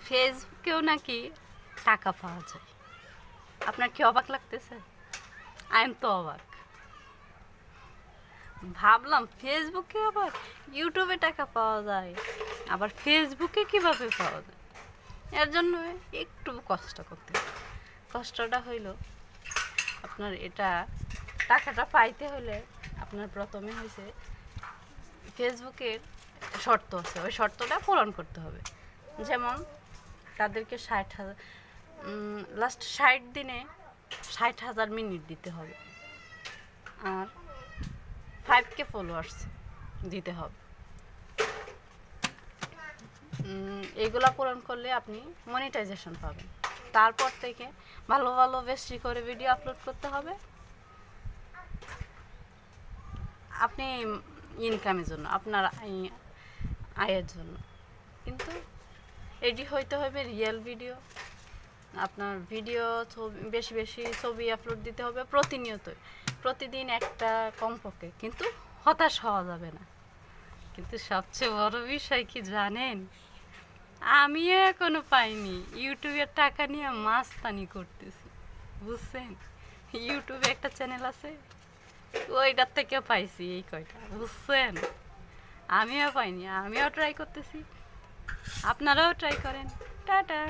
ফেসবুকেও নাকি টাকা পাওয়া যায়। আপনার কি অবাক লাগতেছে? আই এম তো অবাক। ভাবলাম ফেসবুকে আবার ইউটিউবে টাকা পাওয়া যায়, আবার ফেসবুকে কিভাবে পাওয়া যায়। এর জন্য একটু কষ্ট করতে হয়। কষ্টটা হইল আপনার এটা টাকাটা পাইতে হলে আপনার প্রথমে হয়েছে ফেসবুকের শর্ত আছে, ওই শর্তটা পূরণ করতে হবে। যেমন তাদেরকে 60,000 লাস্ট 60 দিনে 60,000 মিনিট দিতে হবে, আর 5K ফলোয়ার্স দিতে হবে। এইগুলা পূরণ করলে আপনি মনিটাইজেশন পাবেন। তারপর থেকে ভালো ভালো বেশি করে ভিডিও আপলোড করতে হবে আপনি ইনকামের জন্য, আপনার আয়ের জন্য। কিন্তু এটি হইতে হবে রিয়েল ভিডিও। আপনার ভিডিও বেশি বেশি ছবি আপলোড দিতে হবে প্রতিনিয়ত, প্রতিদিন একটা কমপক্ষে। কিন্তু হতাশ হওয়া যাবে না। কিন্তু সবচেয়ে বড় বিষয় কি জানেন? আমিও এখনো পাইনি। ইউটিউবের টাকা নিয়ে মাস্তানি করতেছি, বুঝছেন? ইউটিউবে একটা চ্যানেল আছে, ওইটার থেকে পাইছি এই কয়টা, বুঝছেন? আমিও পাইনি, আমিও ট্রাই করতেছি। আপনারাও ট্রাই করেন। টাটা।